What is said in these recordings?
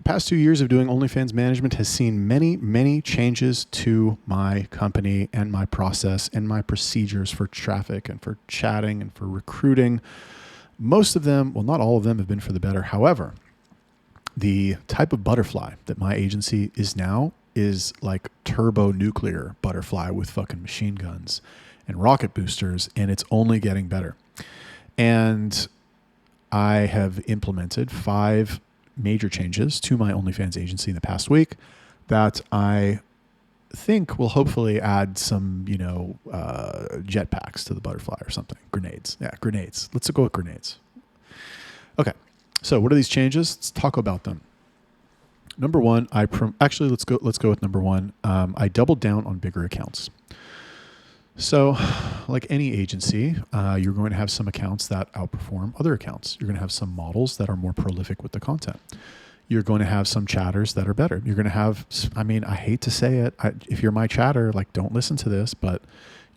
past 2 years of doing OnlyFans management has seen many, many changes to my company and my process and my procedures for traffic and for chatting and for recruiting. Most of them, well, not all of them have been for the better. However, the type of butterfly that my agency is now is like turbo nuclear butterfly with fucking machine guns and rocket boosters, and it's only getting better. And I have implemented 5 major changes to my OnlyFans agency in the past week that I think will hopefully add some, jetpacks to the butterfly or something. Grenades. Yeah, grenades. Let's go with grenades. Okay. So what are these changes? Let's talk about them. Number one, let's go with number one. I doubled down on bigger accounts. So like any agency, you're going to have some accounts that outperform other accounts. You're going to have some models that are more prolific with the content. You're going to have some chatters that are better. You're going to have, I hate to say it. If you're my chatter, don't listen to this, but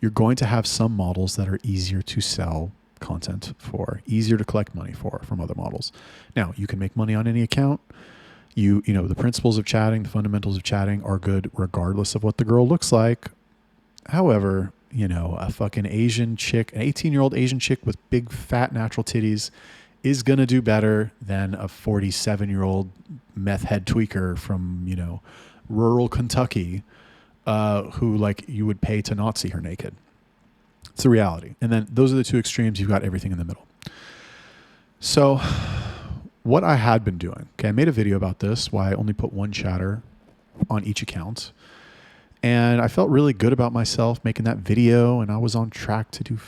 you're going to have some models that are easier to sell content for, easier to collect money for from other models. Now, you can make money on any account. The principles of chatting, the fundamentals of chatting are good regardless of what the girl looks like. However, a fucking Asian chick, an 18-year-old Asian chick with big fat natural titties is going to do better than a 47-year-old meth head tweaker from, rural Kentucky, who you would pay to not see her naked. It's the reality. And then those are the two extremes. You've got everything in the middle. So what I had been doing, okay, I made a video about this, why I only put one chatter on each account. And I felt really good about myself making that video, and I was on track to do,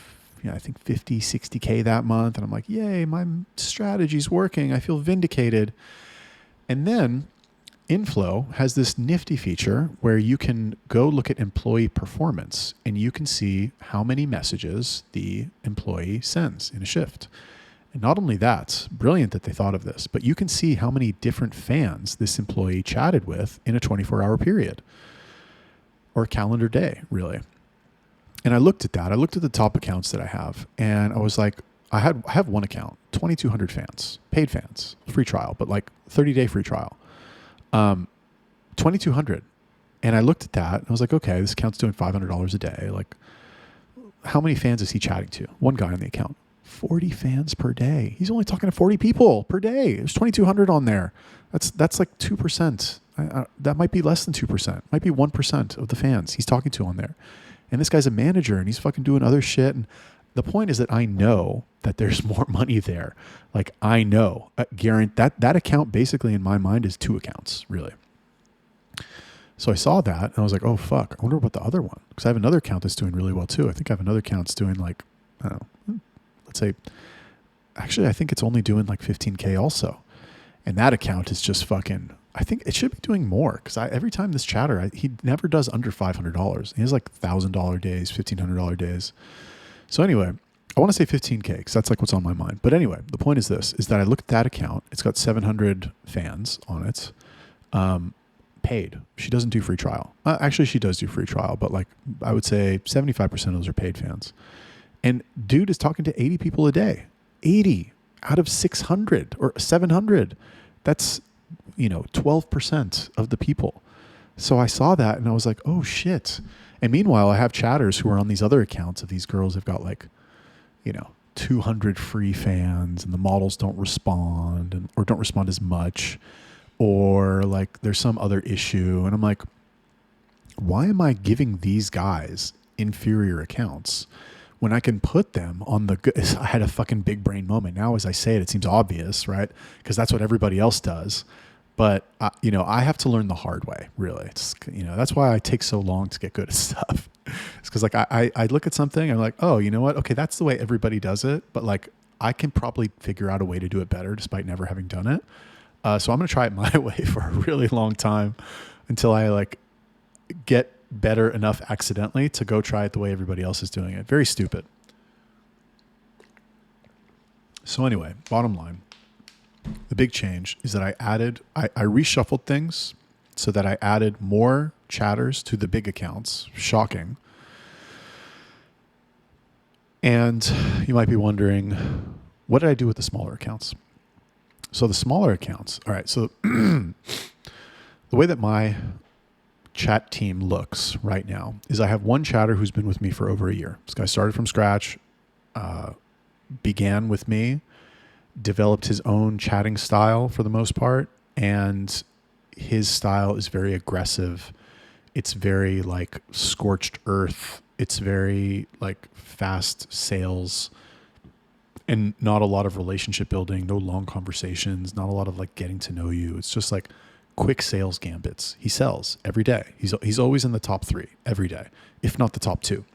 I think 50, 60K that month. And I'm like, yay, my strategy's working. I feel vindicated. And then Inflow has this nifty feature where you can go look at employee performance and you can see how many messages the employee sends in a shift. And not only that, brilliant that they thought of this, but you can see how many different fans this employee chatted with in a 24-hour period. Or a calendar day, really. And I looked at that. I looked at the top accounts that I have, and I was like, I have one account, 2,200 fans, paid fans, free trial, but 30-day free trial, 2,200. And I looked at that, and I was like, okay, this account's doing $500 a day. How many fans is he chatting to? One guy on the account, 40 fans per day. He's only talking to 40 people per day. There's 2,200 on there. That's like 2%. That might be less than 2%, might be 1% of the fans he's talking to on there. And this guy's a manager and he's fucking doing other shit. And the point is that I know that there's more money there. I know, guarantee that account basically in my mind is 2 accounts, really. So I saw that and I was like, oh fuck, I wonder what the other one, because I have another account that's doing really well too. I think I have another account that's doing I don't know, let's say, actually I think it's only doing 15K also. And that account is just fucking, I think it should be doing more, because every time this chatter, he never does under $500. He has $1,000 days, $1,500 days. So anyway, I want to say 15K because that's what's on my mind. But anyway, the point is this, is that I looked at that account. It's got 700 fans on it, paid. She doesn't do free trial. Actually, she does do free trial, but I would say 75% of those are paid fans. And dude is talking to 80 people a day, 80 out of 600 or 700. That's, 12% of the people. So I saw that and I was like, oh shit. And meanwhile, I have chatters who are on these other accounts of these girls have got 200 free fans and the models don't respond or don't respond as much, or there's some other issue. And I'm like, why am I giving these guys inferior accounts when I can put them on the good? I had a fucking big brain moment. Now, as I say it, it seems obvious, right? Because that's what everybody else does. But, I have to learn the hard way, really. It's, that's why I take so long to get good at stuff. It's because I look at something, I'm like, oh, you know what? Okay, that's the way everybody does it. But I can probably figure out a way to do it better despite never having done it. So I'm going to try it my way for a really long time until I get better enough accidentally to go try it the way everybody else is doing it. Very stupid. So anyway, bottom line, the big change is that I reshuffled things so that I added more chatters to the big accounts. Shocking. And you might be wondering, what did I do with the smaller accounts? So the smaller accounts. All right. So the way that my chat team looks right now is I have one chatter who's been with me for over a year. This guy started from scratch, began with me, developed his own chatting style for the most part. And his style is very aggressive. It's very like scorched earth. It's very like fast sales and not a lot of relationship building, no long conversations, not a lot of like getting to know you. It's just like quick sales gambits. He sells every day. He's always in the top 3 every day, if not the top 2.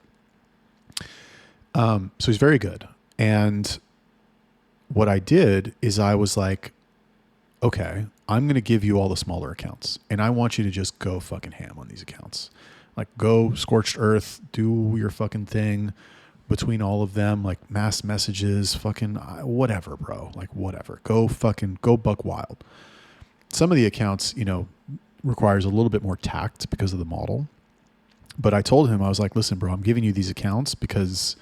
So he's very good. And what I did is I was like, okay, I'm going to give you all the smaller accounts and I want you to just go fucking ham on these accounts. Like go scorched earth, do your fucking thing between all of them, like mass messages, fucking whatever, bro. Like whatever. Go buck wild. Some of the accounts, requires a little bit more tact because of the model. But I told him, I was like, listen, bro, I'm giving you these accounts because,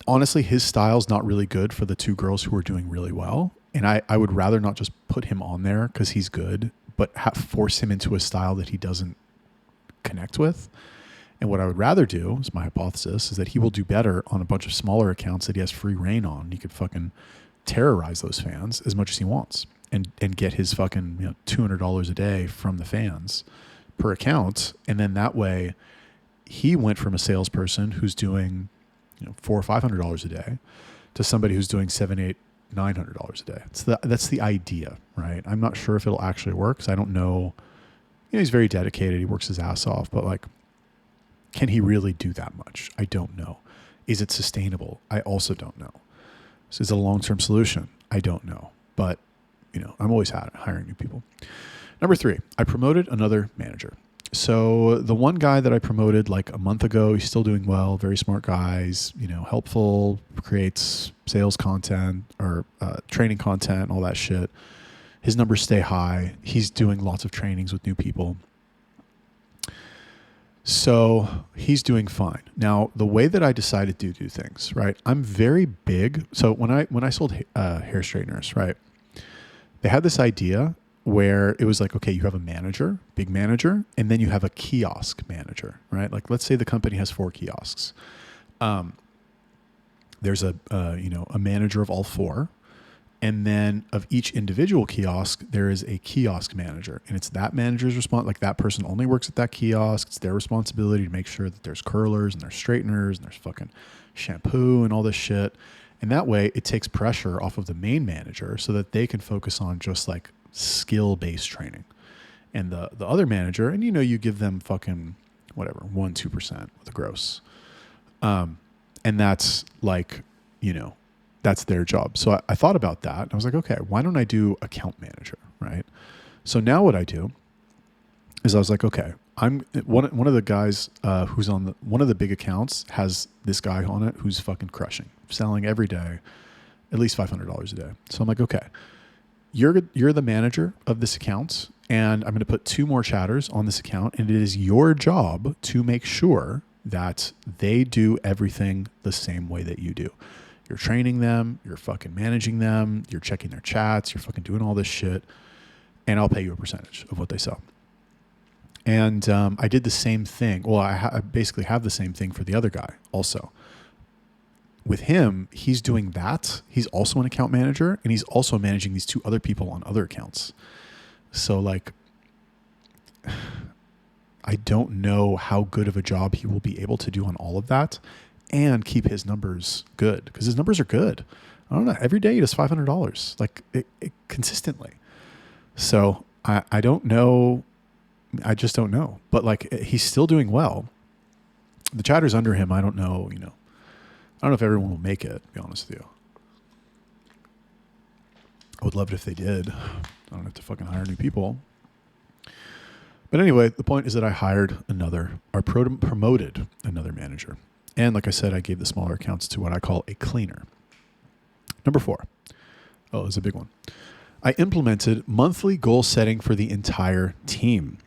honestly, his style's not really good for the 2 girls who are doing really well. And I would rather not just put him on there because he's good, but force him into a style that he doesn't connect with. And what I would rather do, is my hypothesis, is that he will do better on a bunch of smaller accounts that he has free reign on. He could fucking terrorize those fans as much as he wants and get his fucking $200 a day from the fans per account. And then that way he went from a salesperson who's doing $400 or $500 a day to somebody who's doing $700, $800, $900 a day. That's the idea, right? I'm not sure if it'll actually work because I don't know. He's very dedicated. He works his ass off, but like, can he really do that much? I don't know. Is it sustainable? I also don't know. So is it a long-term solution? I don't know. But, I'm always hiring new people. Number 3, I promoted another manager. So the one guy that I promoted like a month ago, he's still doing well, very smart guy. He's, helpful, creates sales content or training content, all that shit. His numbers stay high. He's doing lots of trainings with new people. So he's doing fine. Now, the way that I decided to do things, right? I'm very big. So when I sold hair straighteners, right? They had this idea where it was like, okay, you have a manager, big manager, and then you have a kiosk manager, right? Like let's say the company has 4 kiosks. There's a manager of all 4. And then of each individual kiosk, there is a kiosk manager, and it's that manager's response. Like that person only works at that kiosk. It's their responsibility to make sure that there's curlers and there's straighteners and there's fucking shampoo and all this shit. And that way it takes pressure off of the main manager so that they can focus on just like skill-based training. And the other manager, and you give them fucking whatever, 1-2% of the gross. And that's like, that's their job. So I thought about that and I was like, okay, why don't I do account manager, right? So now what I do is I was like, okay, I'm one of the guys who's on one of the big accounts has this guy on it who's fucking crushing, selling every day, at least $500 a day. So I'm like, okay, you're the manager of this account, and I'm going to put 2 more chatters on this account, and it is your job to make sure that they do everything the same way that you do. You're training them, you're fucking managing them, you're checking their chats, you're fucking doing all this shit, and I'll pay you a percentage of what they sell. And I did the same thing. Well, I basically have the same thing for the other guy also. With him, he's doing that. He's also an account manager, and he's also managing these 2 other people on other accounts. So like, I don't know how good of a job he will be able to do on all of that and keep his numbers good, because his numbers are good. I don't know. Every day he does $500, like it consistently. So I don't know. I just don't know. But like he's still doing well. The chatters under him, I don't know. I don't know if everyone will make it. To be honest with you, I would love it if they did. I don't have to fucking hire new people. But anyway, the point is that I promoted another manager. And like I said, I gave the smaller accounts to what I call a cleaner. Number 4. Oh, it's a big one. I implemented monthly goal setting for the entire team.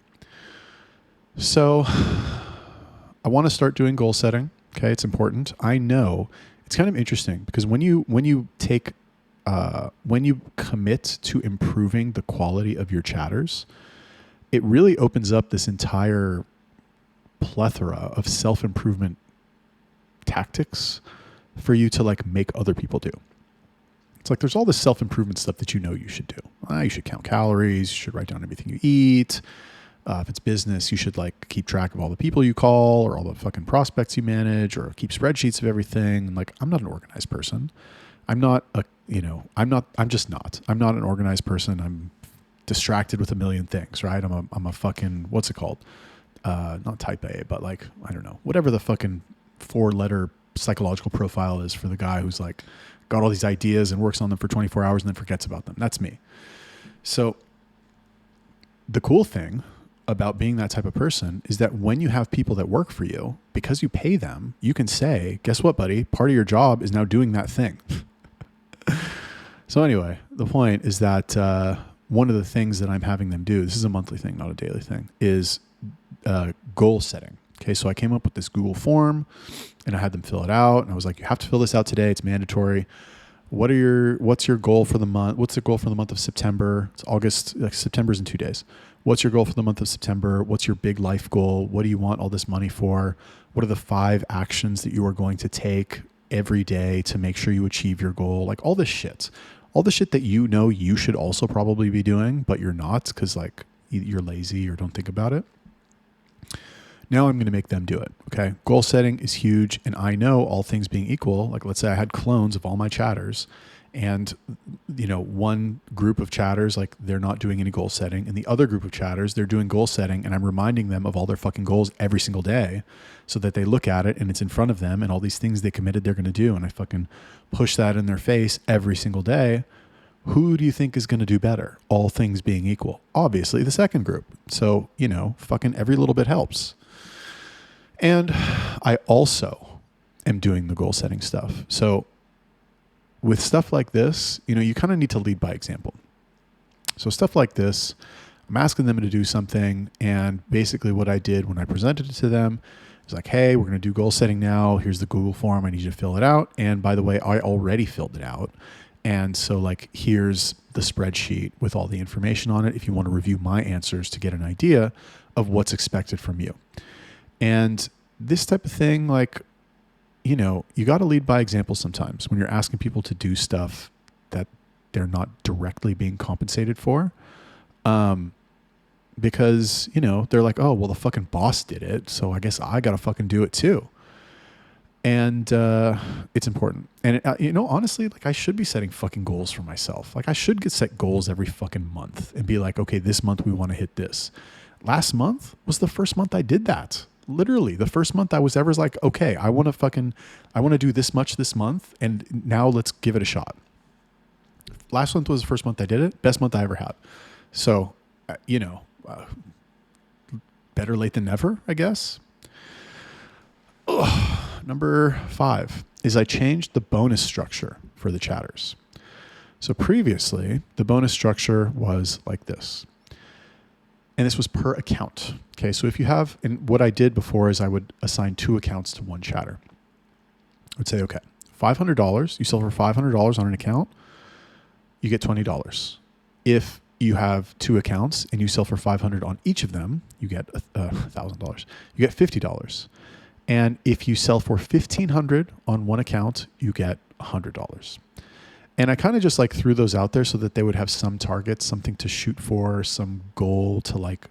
So I want to start doing goal setting. Okay, it's important. I know it's kind of interesting because when you take when you commit to improving the quality of your chatters, it really opens up this entire plethora of self-improvement tactics for you to like make other people do. It's like there's all this self-improvement stuff that you know you should do. You should count calories. You should write down everything you eat. If it's business, you should like keep track of all the people you call or all the fucking prospects you manage or keep spreadsheets of everything. And like, I'm not an organized person. I'm not just not. I'm not an organized person. I'm distracted with a million things, right? I'm a fucking, what's it called? Not type A, but like, I don't know, whatever the fucking 4-letter psychological profile is for the guy who's like got all these ideas and works on them for 24 hours and then forgets about them. That's me. So the cool thing about being that type of person is that when you have people that work for you, because you pay them, you can say, guess what, buddy? Part of your job is now doing that thing. So anyway, the point is that one of the things that I'm having them do, this is a monthly thing, not a daily thing, is goal setting. Okay, so I came up with this Google form and I had them fill it out. And I was like, you have to fill this out today. It's mandatory. What's your goal for the month? What's the goal for the month of September? It's August, like September's in 2 days. What's your goal for the month of September? What's your big life goal? What do you want all this money for? What are the 5 actions that you are going to take every day to make sure you achieve your goal? Like all this shit. All the shit that you know you should also probably be doing, but you're not because like you're lazy or don't think about it. Now I'm going to make them do it. Okay. Goal setting is huge. And I know all things being equal, like let's say I had clones of all my chatters and, you know, one group of chatters, like they're not doing any goal setting, and the other group of chatters, they're doing goal setting, and I'm reminding them of all their fucking goals every single day so that they look at it and it's in front of them and all these things they committed they're going to do. And I fucking push that in their face every single day. Who do you think is going to do better? All things being equal. Obviously the second group. So, you know, fucking every little bit helps. And I also am doing the goal setting stuff. So with stuff like this, you know, you kind of need to lead by example. So stuff like this, I'm asking them to do something. And basically what I did when I presented it to them is like, hey, we're going to do goal setting now. Here's the Google form. I need you to fill it out. And by the way, I already filled it out. And so like, here's the spreadsheet with all the information on it if you want to review my answers to get an idea of what's expected from you. And this type of thing, like, you know, you got to lead by example sometimes when you're asking people to do stuff that they're not directly being compensated for. Because, you know, they're like, oh, well, the fucking boss did it, so I guess I got to fucking do it too. And it's important. And, you know, honestly, like I should be setting fucking goals for myself. Like I should get set goals every fucking month and be like, okay, this month we want to hit this. Last month was the first month I did that. Literally the first month I was ever like, okay, I want to do this much this month. And now let's give it a shot. Last month was the first month I did it. Best month I ever had. So, you know, better late than never, I guess. Ugh. Number 5 is I changed the bonus structure for the chatters. So previously the bonus structure was like this. And this was per account. Okay. So if you have, and what I did before is I would assign 2 accounts to one chatter. I would say, okay, $500, you sell for $500 on an account, you get $20. If you have 2 accounts and you sell for $500 on each of them, you get $1,000. You get $50. And if you sell for $1,500 on one account, you get $100. And I kind of just like threw those out there so that they would have some targets, something to shoot for, some goal to like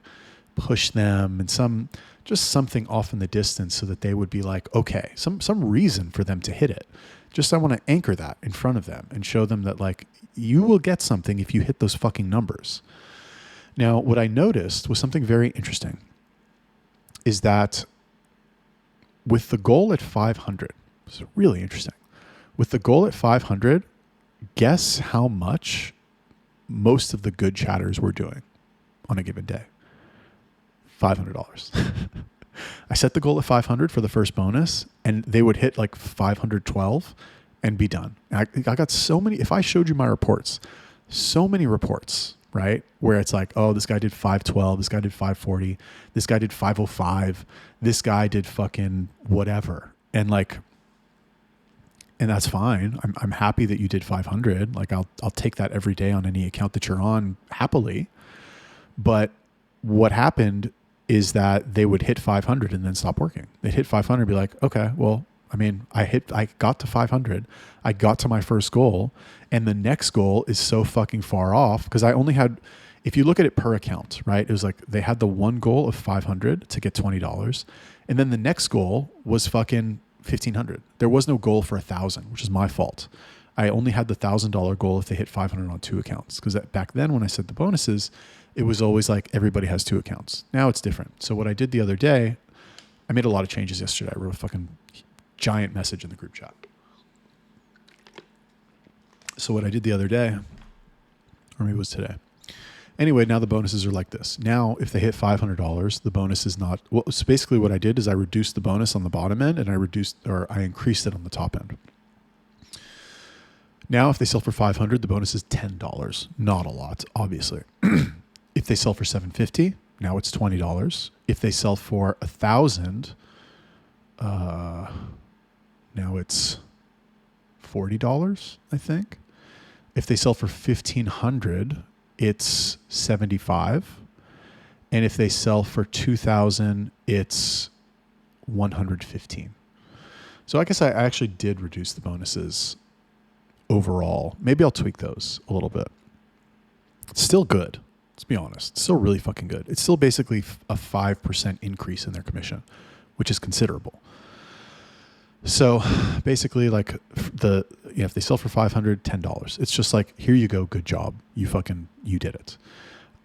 push them, and just something off in the distance so that they would be like, okay, some reason for them to hit it. Just I want to anchor that in front of them and show them that like you will get something if you hit those fucking numbers. Now, what I noticed was something very interesting is that with the goal at 500, this is really interesting. With the goal at 500, guess how much most of the good chatters were doing on a given day? $500. I set the goal at 500 for the first bonus, and they would hit like 512 and be done. I got so many, if I showed you my reports, so many reports, right? Where it's like, oh, this guy did 512, this guy did 540, this guy did 505, this guy did fucking whatever. And like, and that's fine. I'm happy that you did 500. Like I'll take that every day on any account that you're on happily. But what happened is that they would hit 500 and then stop working. They'd hit 500 and be like, okay, well, I mean, I got to 500. I got to my first goal, and the next goal is so fucking far off because I only had, if you look at it per account, right? It was like they had the one goal of 500 to get $20. And then the next goal was fucking 1,500. There was no goal for 1,000, which is my fault. I only had the $1,000 goal if they hit 500 on 2 accounts. Because back then when I said the bonuses, it was always like everybody has 2 accounts. Now it's different. So what I did the other day, I made a lot of changes yesterday. I wrote a fucking giant message in the group chat. So what I did the other day, or maybe it was today. Anyway, now the bonuses are like this. Now, if they hit $500, the bonus is not, well, so basically what I did is I reduced the bonus on the bottom end and I increased it on the top end. Now, if they sell for $500, the bonus is $10. Not a lot, obviously. If they sell for $750, now it's $20. If they sell for $1,000, now it's $40, I think. If they sell for $1,500, it's $75. And if they sell for $2,000, it's $115. So I guess I actually did reduce the bonuses overall. Maybe I'll tweak those a little bit. It's still good. Let's be honest. It's still really fucking good. It's still basically a 5% increase in their commission, which is considerable. So basically like if they sell for $500, $10. It's just like, here you go. Good job. You did it.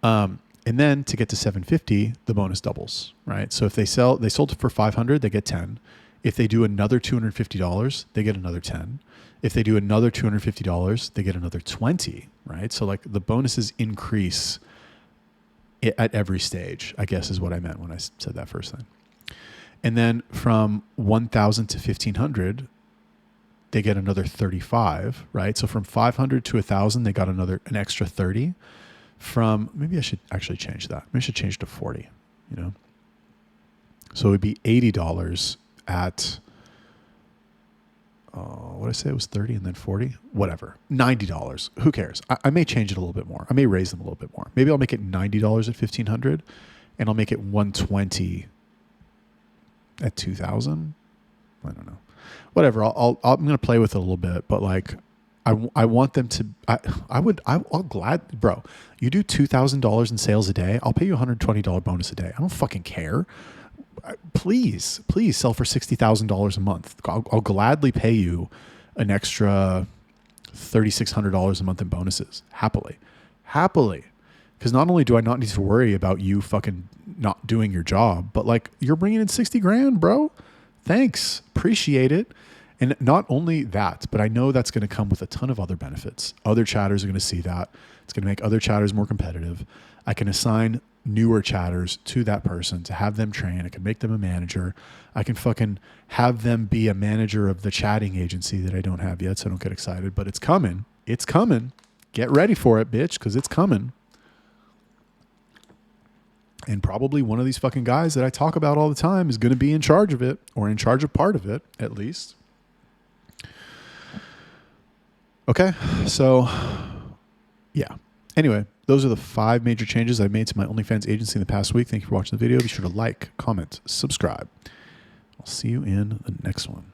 And then to get to $750, the bonus doubles, right? So if they sold it for $500, they get 10. If they do another $250, they get another 10. If they do another $250, they get another 20, right? So like the bonuses increase at every stage, I guess is what I meant when I said that first thing. And then from 1,000 to 1,500, they get another 35, right? So from 500 to 1,000, they got an extra 30. Maybe I should actually change that. Maybe I should change to 40, So it would be $80 at, what did I say? It was 30 and then 40, whatever. $90. Who cares? I may change it a little bit more. I may raise them a little bit more. Maybe I'll make it $90 at 1,500 and I'll make it $120 at 2,000. I don't know. Whatever. I'm going to play with it a little bit, but like, I want them to, I'll glad, bro, you do $2,000 in sales a day. I'll pay you $120 bonus a day. I don't fucking care. Please sell for $60,000 a month. I'll gladly pay you an extra $3,600 a month in bonuses. Happily. Because not only do I not need to worry about you fucking not doing your job, but like you're bringing in 60 grand, bro. Thanks. Appreciate it. And not only that, but I know that's going to come with a ton of other benefits. Other chatters are going to see that. It's going to make other chatters more competitive. I can assign newer chatters to that person to have them train. I can make them a manager. I can fucking have them be a manager of the chatting agency that I don't have yet, so I don't get excited. But it's coming. It's coming. Get ready for it, bitch, because it's coming. And probably one of these fucking guys that I talk about all the time is going to be in charge of it, or in charge of part of it, at least. Okay, so yeah. Anyway, those are the 5 major changes I made to my OnlyFans agency in the past week. Thank you for watching the video. Be sure to like, comment, subscribe. I'll see you in the next one.